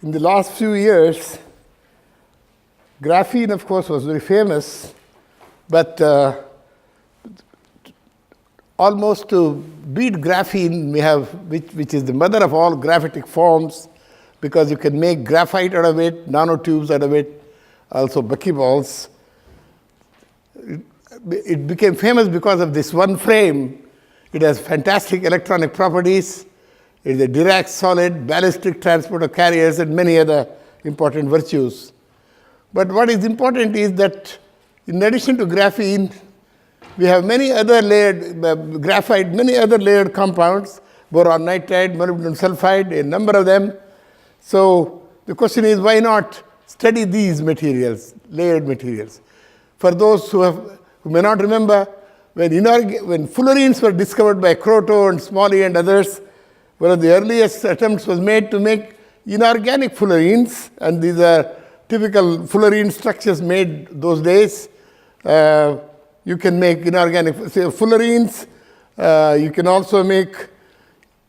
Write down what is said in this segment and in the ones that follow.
in the last few years, graphene, of course, was very famous, but almost to beat graphene, we have, which is the mother of all graphitic forms, because you can make graphite out of it, nanotubes out of it, also buckyballs. It became famous because of this one frame. It has fantastic electronic properties. It is a Dirac solid, ballistic transport of carriers, and many other important virtues. But what is important is that in addition to graphene, we have many other layered graphite, many other layered compounds, boron nitride, molybdenum sulfide, a number of them. So the question is, why not study these materials, layered materials? For those who may not remember, when fullerenes were discovered by Kroto and Smalley and others, one of the earliest attempts was made to make inorganic fullerenes, and these are typical fullerene structures made those days. You can make inorganic fullerenes. You can also make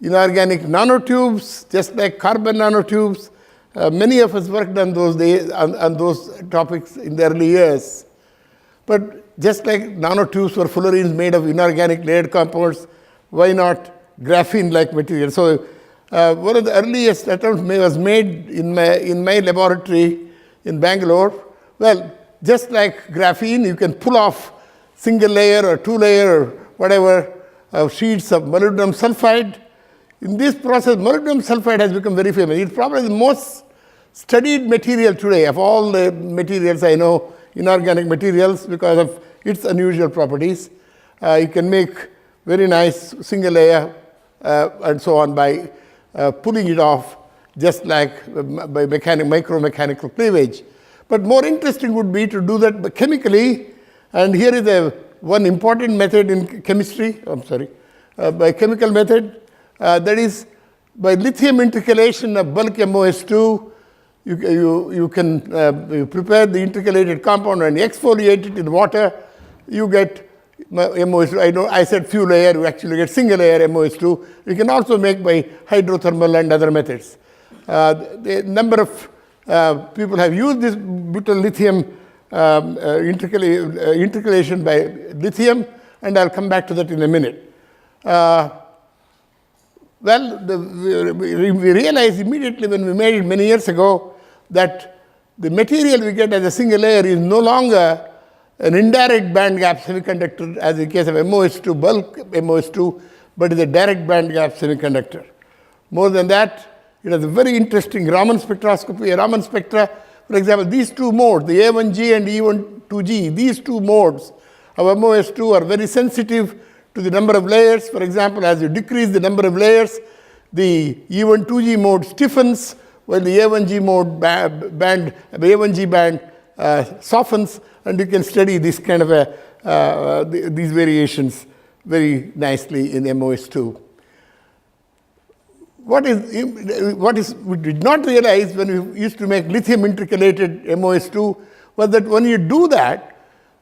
inorganic nanotubes, just like carbon nanotubes. Many of us worked on those days, on those topics in the early years. But just like nanotubes were fullerenes made of inorganic layered compounds, why not graphene-like material? So one of the earliest attempts was made in my laboratory in Bangalore. Well, just like graphene, you can pull off single layer or two layer or whatever sheets of molybdenum sulfide. In this process, molybdenum sulfide has become very famous. It's probably the most studied material today of all the materials I know, inorganic materials, because of its unusual properties. You can make very nice single layer and so on by pulling it off, just like by micromechanical cleavage. But more interesting would be to do that chemically, and here is one important method in chemistry, by chemical method, that is by lithium intercalation of bulk MOS2. You can prepare the intercalated compound and exfoliate it in water. You get MOS2. I said few layer, you actually get single layer MOS2. You can also make by hydrothermal and other methods. The number of people have used this butyl lithium intercalation by lithium, and I'll come back to that in a minute. We realized immediately when we made it many years ago that the material we get as a single layer is no longer an indirect band gap semiconductor, as in case of MOS2, bulk MOS2, but is a direct band gap semiconductor. More than that, it has a very interesting Raman spectroscopy. A Raman spectra, for example, these two modes, the A1G and E12G, these two modes of MOS2 are very sensitive to the number of layers. For example, as you decrease the number of layers, the E12G mode stiffens, while the A1G band softens, and you can study this kind of these variations very nicely in MOS2. What we did not realize when we used to make lithium intercalated MOS2 was that when you do that,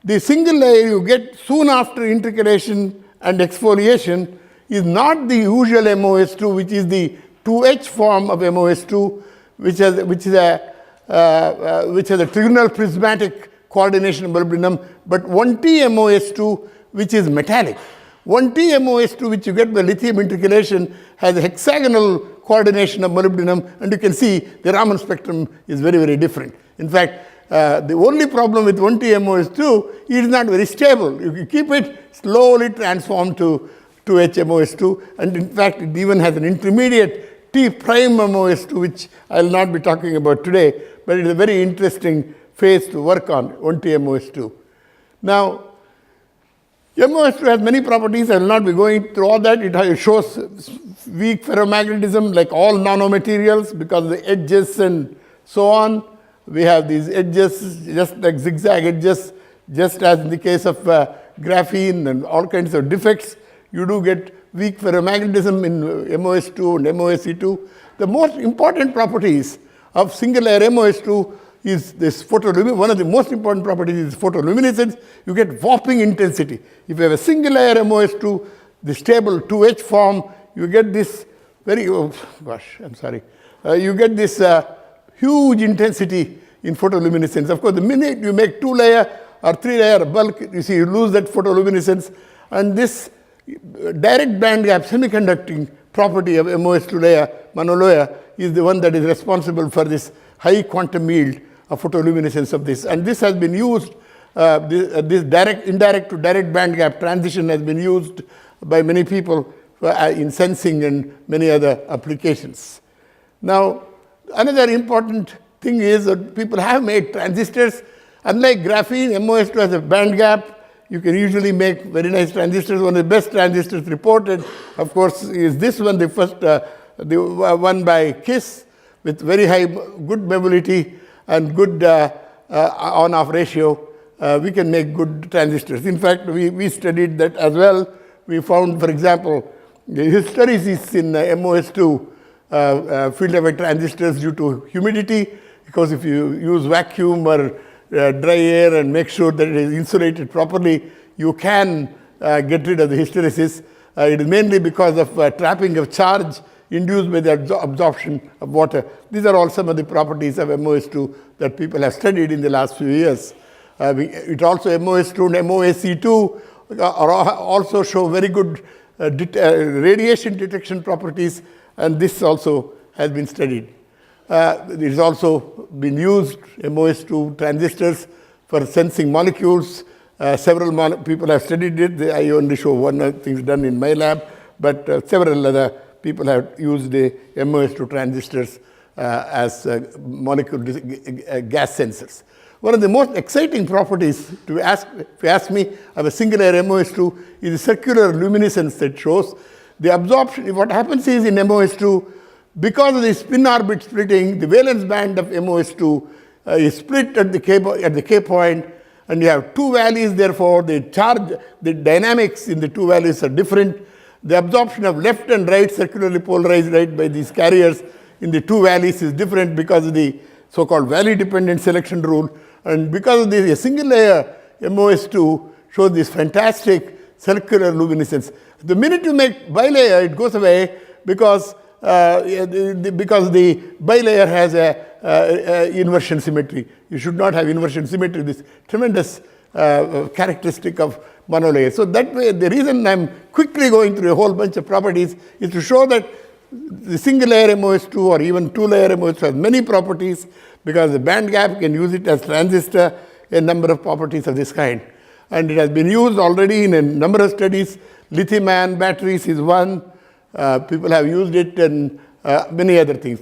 the single layer you get soon after intercalation and exfoliation is not the usual MOS2, which is the 2H form of MOS2, which has a trigonal prismatic coordination of molybdenum, but 1T MOS2, which is metallic. 1T MOS2, which you get by lithium intercalation, has a hexagonal coordination of molybdenum, and you can see the Raman spectrum is very, very different. In fact, the only problem with 1T MOS2, it is not very stable. If you keep it slowly transformed to 2H MOS2, and in fact, it even has an intermediate T prime MOS2, which I will not be talking about today, but it is a very interesting phase to work on, 1T MOS2. Now, MOS2 has many properties. I will not be going through all that. It shows weak ferromagnetism like all nanomaterials because of the edges and so on. We have these edges, just like zigzag edges, just as in the case of graphene and all kinds of defects. You do get weak ferromagnetism in MOS2 and MOSE2. The most important properties of single layer MOS2 is this photoluminescence. One of the most important properties is photoluminescence. You get warping intensity. If you have a single layer MOS2, the stable 2H form, you get this you get this huge intensity in photoluminescence. Of course, the minute you make 2-layer or 3-layer bulk, you see, you lose that photoluminescence. And this direct band gap semiconducting property of MOS2 layer, monolayer, is the one that is responsible for this high quantum yield of photoluminescence of this. And this has been used, this indirect to direct band gap transition has been used by many people in sensing and many other applications. Now, another important thing is that people have made transistors. Unlike graphene, MOS2 has a band gap. You can usually make very nice transistors. One of the best transistors reported, of course, is this one, the first, the one by KISS, with very high, good mobility and good on-off ratio. We can make good transistors. In fact, we studied that as well. We found, for example, the hysteresis in MOS2 field effect transistors due to humidity, because if you use vacuum or dry air and make sure that it is insulated properly, you can get rid of the hysteresis. It is mainly because of trapping of charge induced by the absorption of water. These are all some of the properties of MOS2 that people have studied in the last few years. It also, MOS2 and MOSE2 also show very good radiation detection properties, and this also has been studied. It has also been used, MOS2 transistors, for sensing molecules. Several people have studied it. I only show one of the things done in my lab, but several other people have used the MOS2 transistors as molecule gas sensors. One of the most exciting properties, if you ask me, of a single layer MOS2 is the circular luminescence that shows. The absorption, what happens is in MOS2, because of the spin orbit splitting, the valence band of MOS2 is split at the K point, and you have two valleys, therefore the charge, the dynamics in the two valleys are different. The absorption of left and right circularly polarized light by these carriers in the two valleys is different because of the so-called valley-dependent selection rule. And because of this, a single layer MOS2 shows this fantastic circular luminescence. The minute you make bilayer, it goes away because the bilayer has a inversion symmetry. You should not have inversion symmetry, this tremendous characteristic of monolayer. So that way, the reason I'm quickly going through a whole bunch of properties is to show that the single layer MOS2 or even two-layer MOS2 has many properties, because the band gap can use it as transistor, a number of properties of this kind. And it has been used already in a number of studies. Lithium-ion batteries is one. People have used it and many other things.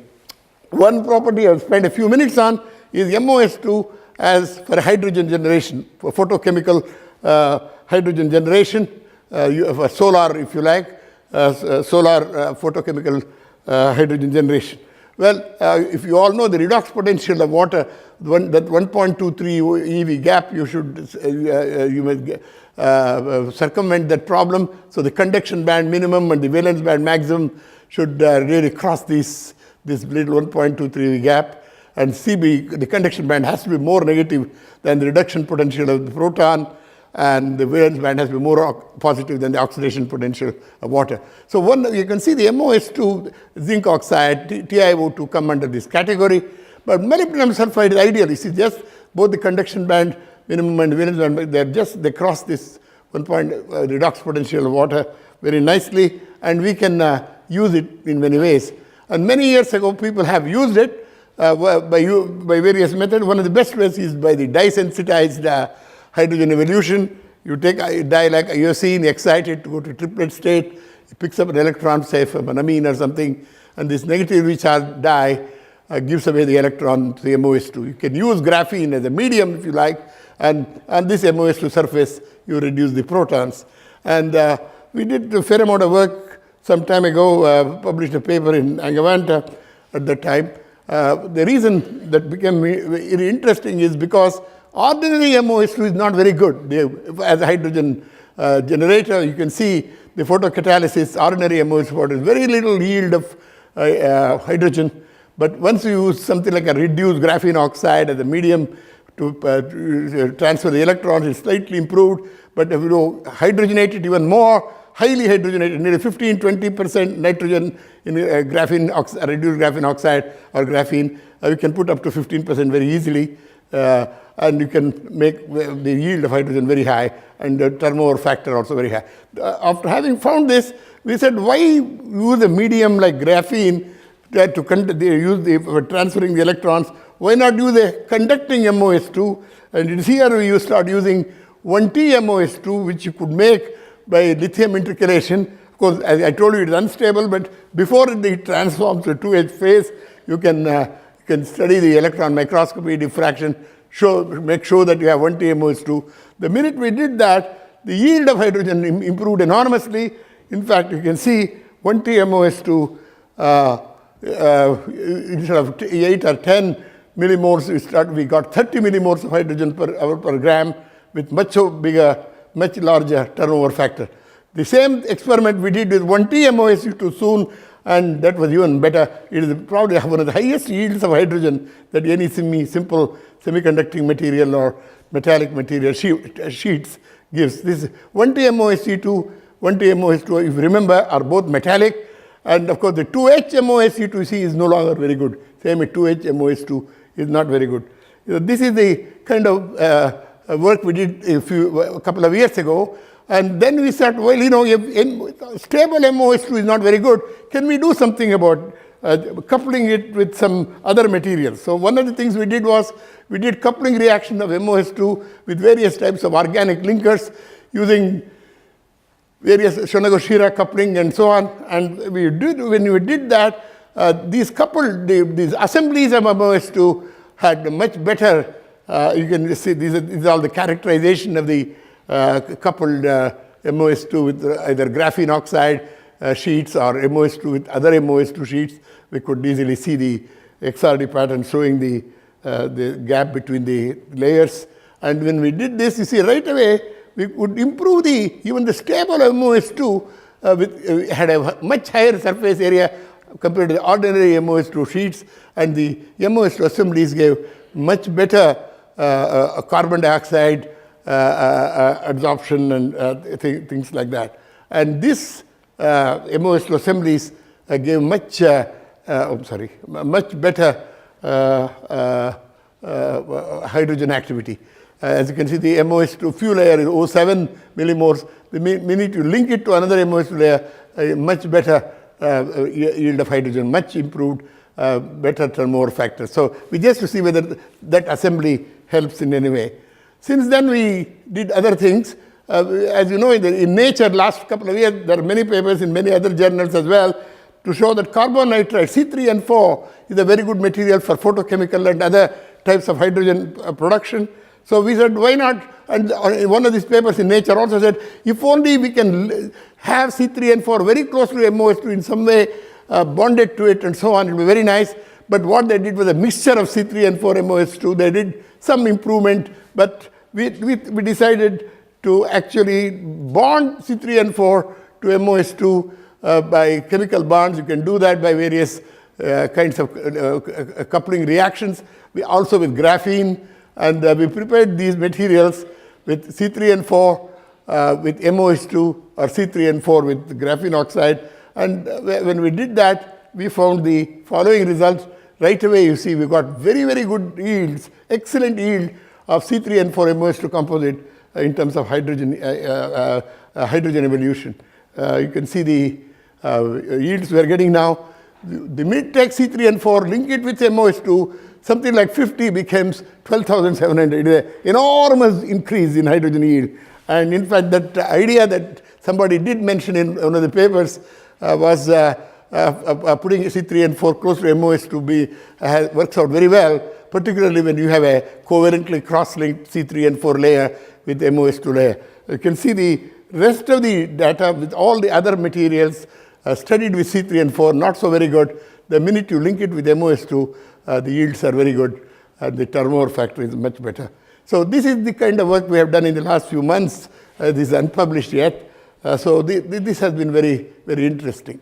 One property I've spent a few minutes on is MOS2 as for hydrogen generation, for photochemical hydrogen generation, for solar, if you like, solar photochemical hydrogen generation. Well, if you all know the redox potential of water, that 1.23 eV gap, you should you must circumvent that problem. So the conduction band minimum and the valence band maximum should really cross this little 1.23 gap. And CB, the conduction band has to be more negative than the reduction potential of the proton, and the valence band has to be more positive than the oxidation potential of water. So you can see the MOS2 zinc oxide, TiO2 come under this category, but molybdenum sulfide is ideal. You see, just both the conduction band minimum and valence band, they cross this 1 point redox potential of water very nicely, and we can use it in many ways. And many years ago, people have used it by various methods. One of the best ways is by the dye-sensitized hydrogen evolution. You take a dye like iosine, excite it to go to triplet state, it picks up an electron, say from an amine or something, and this negatively charged dye gives away the electron to the MOS2. You can use graphene as a medium if you like, and on this MOS2 surface, you reduce the protons. And we did a fair amount of work some time ago, published a paper in Angavanta at that time. The reason that became very interesting is because ordinary MOS2 is not very good. As a hydrogen generator, you can see the photocatalysis, ordinary MOS2 is very little yield of hydrogen. But once you use something like a reduced graphene oxide as a medium to transfer the electrons, it's slightly improved. But if you hydrogenate it even more, highly hydrogenated, nearly 15-20% nitrogen in graphene oxide, reduced graphene oxide or graphene. You can put up to 15% very easily, and you can make the yield of hydrogen very high and the turnover factor also very high. After having found this, we said, why use a medium like graphene for transferring the electrons? Why not use a conducting MOS2? And here you start using 1T MOS2, which you could make by lithium intercalation. Of course, as I told you, it is unstable, but before it transforms to 2H phase, you can study the electron microscopy, diffraction, make sure that you have 1T MOS2. The minute we did that, the yield of hydrogen improved enormously. In fact, you can see 1T MOS2, instead of 8 or 10 millimores, we got 30 millimores of hydrogen per hour per gram with much larger turnover factor. The same experiment we did with 1T MOSU2 soon, and that was even better. It is probably one of the highest yields of hydrogen that any simple semiconducting material or metallic material sheets gives. This 1T MOSU2, 1T MOS2, if you remember, are both metallic. And of course, the 2H MOSU2 is no longer very good. Same with 2H MOS2 is not very good. This is the kind of work we did a couple of years ago. And then we said, well, if stable MOS2 is not very good, can we do something about coupling it with some other materials? So one of the things we did was, we did coupling reaction of MOS2 with various types of organic linkers using various Shonagoshira coupling and so on. And when we did that, these assemblies of MOS2 had much better, you can see these are all the characterization of the coupled MOS2 with either graphene oxide sheets or MOS2 with other MOS2 sheets. We could easily see the XRD pattern showing the gap between the layers. And when we did this, you see right away, we could improve even the stable MOS2 had a much higher surface area compared to the ordinary MOS2 sheets, and the MOS2 assemblies gave much better carbon dioxide absorption and things like that. And this MOS2 assemblies gave much better hydrogen activity. As you can see, the MOS2 fuel layer is 0.7 millimores. The minute you link it to another MOS2 layer, a much better yield of hydrogen, much improved, better turnover factor. So we just to see whether that assembly helps in any way. Since then, we did other things. As you know, in Nature, last couple of years, there are many papers in many other journals as well to show that carbon nitride, C3 and 4, is a very good material for photochemical and other types of hydrogen production. So we said, why not? And one of these papers in Nature also said, if only we can have C3 and 4 very close to MOS2 in some way, bonded to it and so on, it will be very nice. But what they did was a mixture of C3 and 4 MOS2. They did some improvement, but we decided to actually bond C3 and 4 to MOS2 by chemical bonds. You can do that by various kinds of coupling reactions. We also with graphene, and we prepared these materials with C3 and 4 with MOS2 or C3 and 4 with graphene oxide. And when we did that, we found the following results. Right away, you see, we got very, very good yields, excellent yield of C3 and 4 MOS2 composite in terms of hydrogen evolution. You can see the yields we are getting now. The mid-tech C3 and 4, link it with MOS2, something like 50 becomes 12,700. It is an enormous increase in hydrogen yield. And in fact, that idea that somebody did mention in one of the papers was putting C3 and 4 close to MOS2 works out very well, particularly when you have a covalently cross-linked C3 and 4 layer with MOS2 layer. You can see the rest of the data with all the other materials studied with C3 and 4, not so very good. The minute you link it with MOS2, the yields are very good, and the turnover factor is much better. So this is the kind of work we have done in the last few months. This is unpublished yet. So this has been very, very interesting.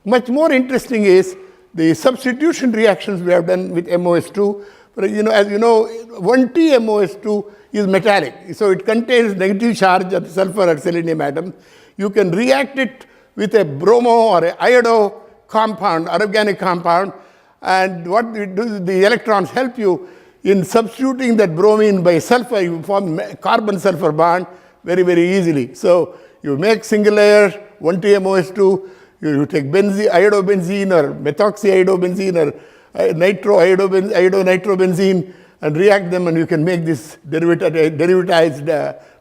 Much more interesting is the substitution reactions we have done with MOS2. As you know, 1T MOS2 is metallic. So it contains negative charge of sulfur or selenium atom. you can react it with a bromo or a iodo compound, organic compound, and what we do, the electrons help you in substituting that bromine by sulfur. You form carbon-sulfur bond very, very easily. So you make single layer, 1,2-MOS2, you take benzene, iodobenzene or methoxyiodobenzene or iodo-nitrobenzene and react them, and you can make this derivatized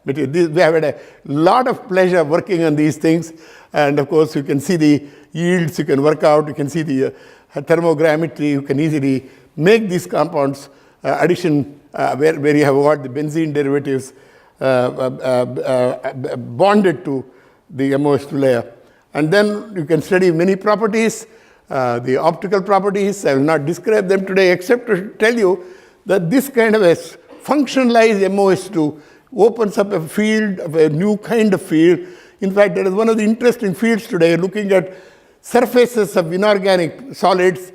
material. We have had a lot of pleasure working on these things, and of course you can see the yields, you can work out, you can see the thermogrammetry, you can easily make these compounds addition where you have got the benzene derivatives bonded to the MOS2 layer. And then you can study many properties, the optical properties. I will not describe them today except to tell you that this kind of a functionalized MOS2 opens up a field, of a new kind of field. In fact, that is one of the interesting fields today, looking at surfaces of inorganic solids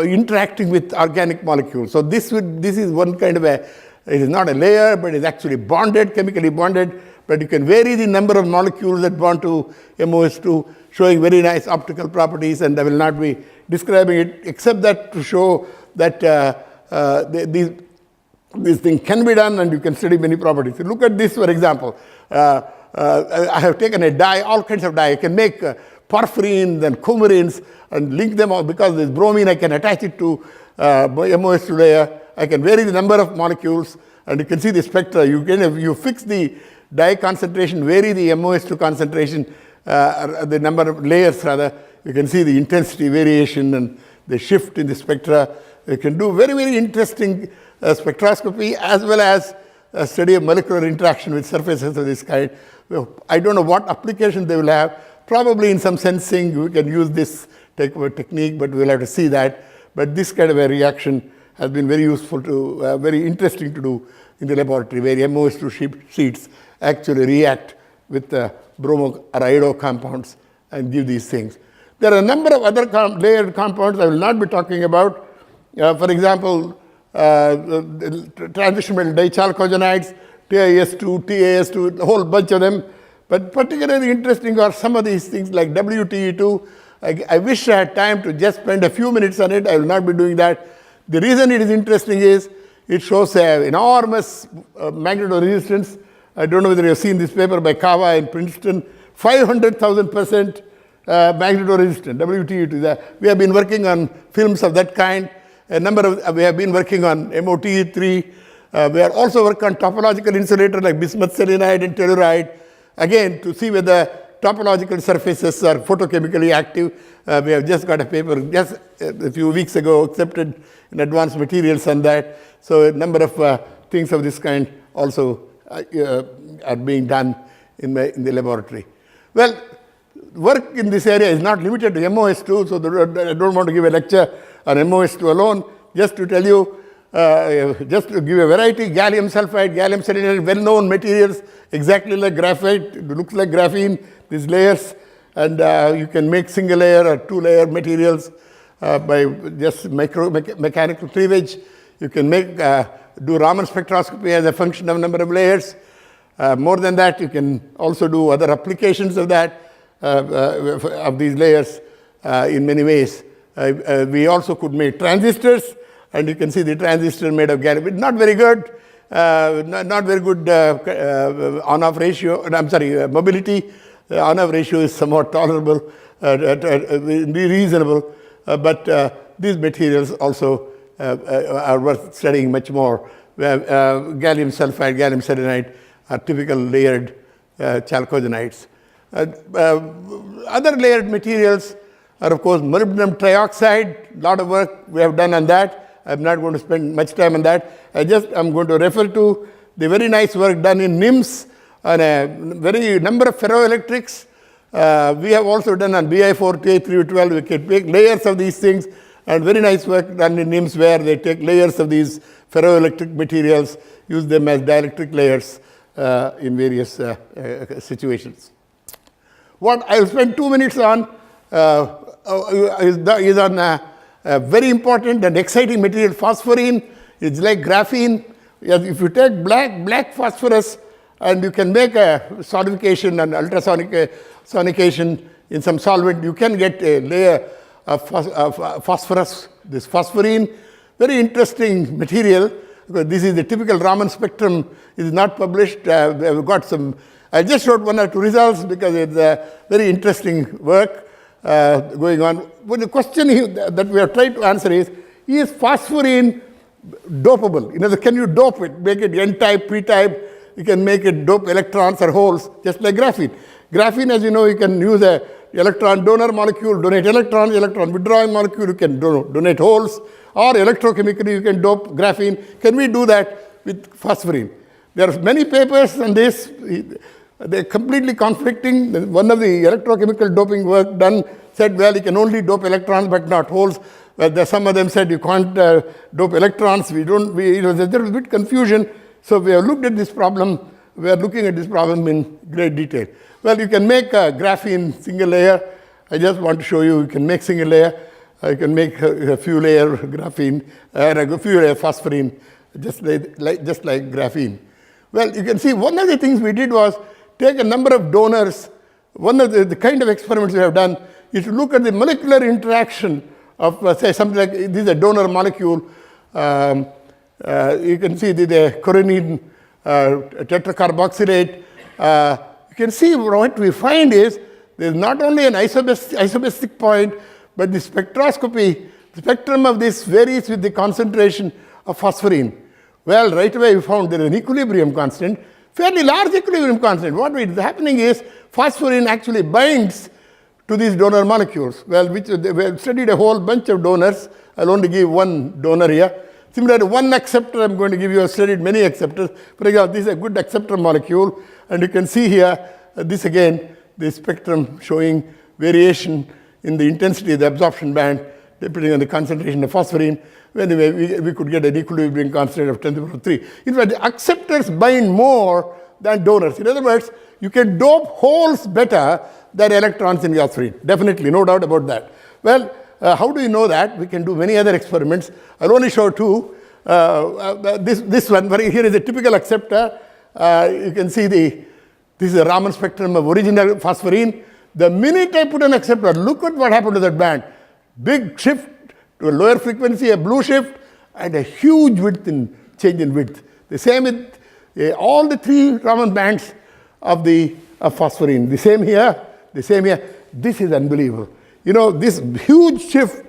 interacting with organic molecules. So this is one kind of a, it is not a layer, but it is actually bonded, chemically bonded, but you can vary the number of molecules that bond to MOS2, showing very nice optical properties, and I will not be describing it, except that to show that this thing can be done, and you can study many properties. So look at this, for example. I have taken a dye, all kinds of dye. I can make porphyrines and coumarins and link them all. Because this bromine, I can attach it to MOS2 layer. I can vary the number of molecules, and you can see the spectra. You fix the dye concentration, vary the MOS2 concentration, the number of layers rather. You can see the intensity variation and the shift in the spectra. You can do very, very interesting spectroscopy as well as a study of molecular interaction with surfaces of this kind. I don't know what application they will have. Probably in some sensing, we can use this technique, but we'll have to see that. But this kind of a reaction has been very useful to, very interesting to do in the laboratory, where MOS2 sheets actually react with the bromo or iodo compounds and give these things. There are a number of other layered compounds I will not be talking about. For example, transition metal dichalcogenides, TiS2, TAS2, a whole bunch of them. But particularly interesting are some of these things like WTE2. I wish I had time to just spend a few minutes on it. I will not be doing that. The reason it is interesting is it shows an enormous magnetoresistance. I don't know whether you have seen this paper by Kawa in Princeton, 500,000% magnetoresistant, WTE2. We have been working on films of that kind. We have been working on MOTE3. We are also working on topological insulator like bismuth selenide and telluride, again, to see whether topological surfaces are photochemically active. We have just got a paper just a few weeks ago accepted in Advanced Materials on that. So a number of things of this kind also are being done in the laboratory. Well, work in this area is not limited to MOS2, so I don't want to give a lecture on MOS2 alone. Just to tell you, just to give a variety, gallium sulfide, gallium selenide, well-known materials, exactly like graphite. It looks like graphene, these layers, and you can make single layer or two-layer materials by just mechanical cleavage. You can make do Raman spectroscopy as a function of number of layers. More than that, you can also do other applications of that, of these layers in many ways. We also could make transistors, and you can see the transistor made of gallium. Not very good, not very good on-off ratio, I'm sorry, mobility. On-off ratio is somewhat tolerable, reasonable, but these materials also are worth studying much more. Gallium sulfide, gallium selenide are typical layered chalcogenides. Other layered materials are, of course, molybdenum trioxide. A lot of work we have done on that. I'm not going to spend much time on that. I'm going to refer to the very nice work done in NIMS on a very number of ferroelectrics. We have also done on Bi4, Ti312. We can make layers of these things, and very nice work done in NIMS where they take layers of these ferroelectric materials, use them as dielectric layers in various situations. What I will spend 2 minutes on is on a very important and exciting material, phosphorine. It's like graphene. If you take black phosphorus and you can make a solidification and ultrasonication in some solvent. You can get a layer of phosphorus, this phosphorine, very interesting material, because this is the typical Raman spectrum. It is not published. We've got some, I just showed one or two results because it's a very interesting work going on. But the question that we are trying to answer is phosphorine dopable? In other words, can you dope it, make it N-type, P-type? You can make it dope electrons or holes, just like graphene. Graphene, as you know, you can use a electron donor molecule, donate electrons, electron withdrawing molecule, you can donate holes, or electrochemically you can dope graphene. Can we do that with phosphorine? There are many papers on this. They're completely conflicting. One of the electrochemical doping work done said, well, you can only dope electrons but not holes. Well, some of them said you can't dope electrons. There's a bit confusion. So we have looked at this problem. We are looking at this problem in great detail. Well, you can make a graphene single layer. I just want to show you, you can make single layer. You can make a few layer graphene, a few layer phosphorine, just like graphene. Well, you can see one of the things we did was take a number of donors. One of the kind of experiments we have done is to look at the molecular interaction of, say, something like this is a donor molecule. You can see the chorinine tetracarboxylate. You can see what we find is there is not only an isobasic point, but the spectroscopy, the spectrum of this varies with the concentration of phosphorine. Well, right away we found there is an equilibrium constant, fairly large equilibrium constant. What is happening is phosphorine actually binds to these donor molecules. Well, we have studied a whole bunch of donors. I'll only give one donor here. Similar to one acceptor, I'm going to give you, I've studied many acceptors. For example, this is a good acceptor molecule. And you can see here, this again, the spectrum showing variation in the intensity of the absorption band, depending on the concentration of phosphorine. Anyway, we could get an equilibrium constant of 10 to the power 3. In fact, the acceptors bind more than donors. In other words, you can dope holes better than electrons in phosphorine. Definitely, no doubt about that. Well, how do you know that? We can do many other experiments. I'll only show two. This one, here is a typical acceptor. You can see this is a Raman spectrum of original phosphorine. The minute I put an acceptor, look at what happened to that band. Big shift to a lower frequency, a blue shift, and a huge change in width. The same with all the three Raman bands of phosphorine. The same here, the same here. This is unbelievable. You know, this huge shift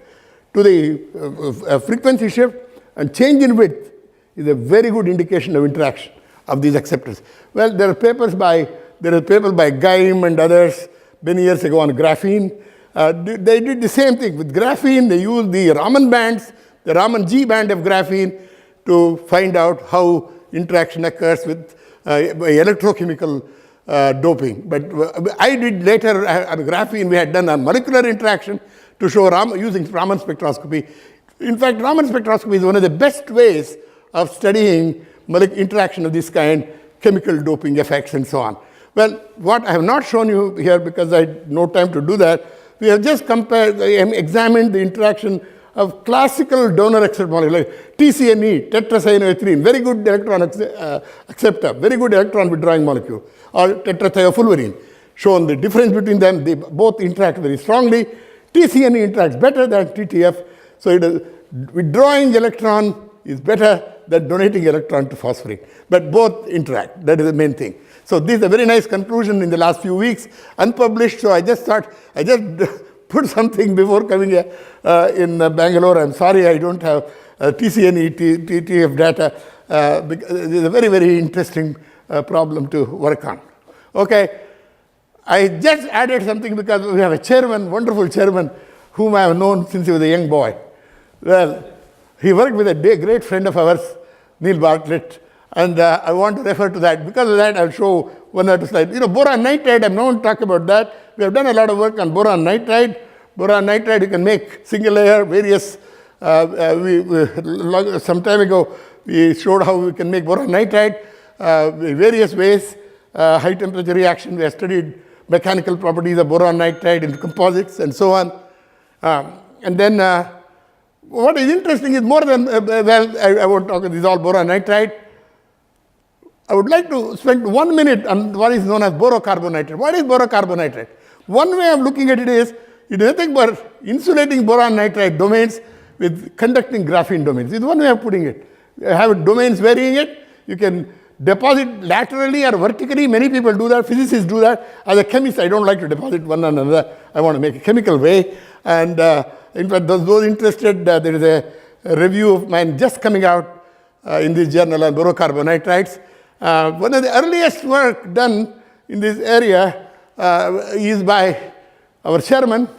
to the frequency shift and change in width is a very good indication of interaction of these acceptors. Well, there are papers by Geim and others many years ago on graphene. They did the same thing. With graphene, they used the Raman bands, the Raman G band of graphene, to find out how interaction occurs with electrochemical doping. But I did later on graphene, we had done a molecular interaction to show using Raman spectroscopy. In fact, Raman spectroscopy is one of the best ways of studying interaction of this kind, chemical doping effects and so on. Well, what I have not shown you here because I had no time to do that, we have just examined the interaction of classical donor acceptor molecules like TCNE, tetracyanoethylene, very good electron acceptor, very good electron withdrawing molecule, or tetrathiofullerene. Shown the difference between them, they both interact very strongly. TCNE interacts better than TTF, so withdrawing electron is better than donating electron to phosphorine. But both interact, that is the main thing. So this is a very nice conclusion in the last few weeks, unpublished, so I just thought, I just put something before coming here in Bangalore. I'm sorry I don't have TCNE, TTF data. Because it's a very, very interesting problem to work on. Okay, I just added something because we have a chairman, wonderful chairman, whom I have known since he was a young boy. Well, he worked with a great friend of ours, Neil Bartlett, and I want to refer to that. Because of that, I'll show one or two slides. You know, boron nitride, I'm not going to talk about that. We have done a lot of work on boron nitride. Boron nitride, you can make single layer, various, some time ago, we showed how we can make boron nitride various ways. High temperature reaction, we have studied mechanical properties of boron nitride in composites and so on. And then what is interesting is more than, I won't talk, this is all boron nitride. I would like to spend 1 minute on what is known as borocarbon nitride. What is borocarbon nitride? One way of looking at it is nothing but insulating boron nitride domains with conducting graphene domains. It's one way of putting it. You have domains varying it. You can deposit laterally or vertically. Many people do that. Physicists do that. As a chemist, I don't like to deposit one on another. I want to make a chemical way. And in fact, those interested, there is a review of mine just coming out in this journal on borocarbon nitrides. One of the earliest work done in this area is by our chairman,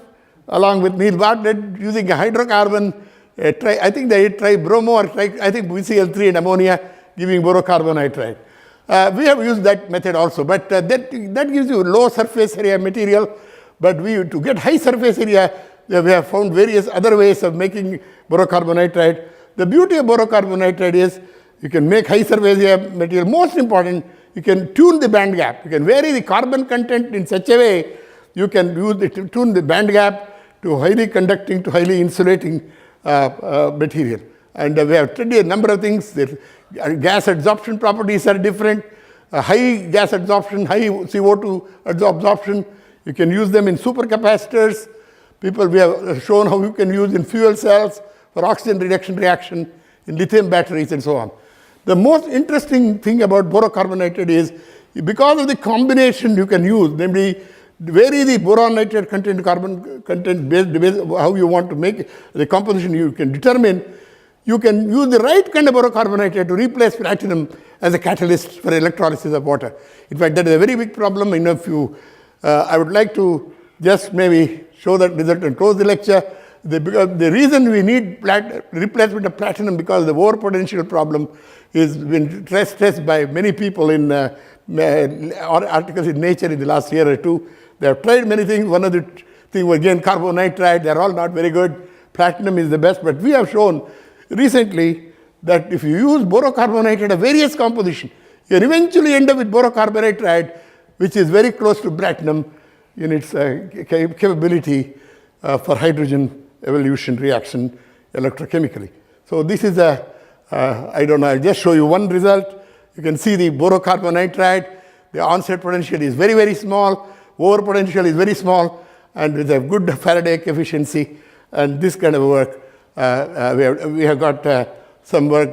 along with Neil Bartlett, using a hydrocarbon, I think they tribromo or I think BCl3 and ammonia, giving borocarbon nitride. We have used that method also, but that gives you low surface area material. But to get high surface area, we have found various other ways of making borocarbon nitride. The beauty of borocarbon nitride is you can make high surface area material. Most important, you can tune the band gap. You can vary the carbon content in such a way you can use it to tune the band gap to highly conducting to highly insulating material. And we have studied a number of things. Gas adsorption properties are different. High gas adsorption, high CO2 absorption. You can use them in supercapacitors. We have shown how you can use in fuel cells for oxygen reduction reaction, in lithium batteries, and so on. The most interesting thing about borocarbon nitride is because of the combination you can use, namely vary the boron nitride content, carbon content based how you want to make the composition you can determine. You can use the right kind of borocarbon nitride to replace platinum as a catalyst for electrolysis of water. In fact, that is a very big problem. I would like to just maybe show that result and close the lecture. The reason we need replacement of platinum because the over potential problem is been stressed by many people in articles in Nature in the last year or two. They have tried many things. One of the things was again carbon nitride. They're all not very good. Platinum is the best, but we have shown recently that if you use borocarbon nitride of various composition, you eventually end up with borocarbon nitride, which is very close to platinum in its capability for hydrogen evolution reaction electrochemically. So this is I'll just show you one result. You can see the borocarbon nitride. The onset potential is very, very small. Over potential is very small, and with a good Faraday efficiency. And this kind of work, we have got some work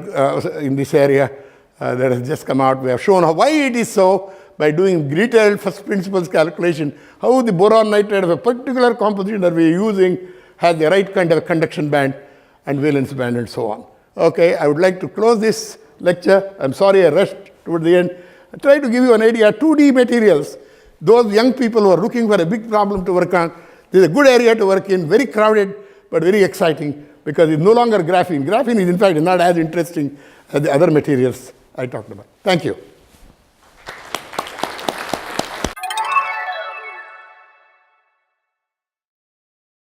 in this area that has just come out. We have shown why it is so by doing detailed first principles calculation, how the boron nitride of a particular composition that we are using has the right kind of conduction band and valence band and so on. Okay, I would like to close this lecture. I'm sorry I rushed toward the end. I try to give you an idea, 2D materials. Those young people who are looking for a big problem to work on, this is a good area to work in, very crowded, but very exciting because it's no longer graphene. Graphene is in fact not as interesting as the other materials I talked about. Thank you.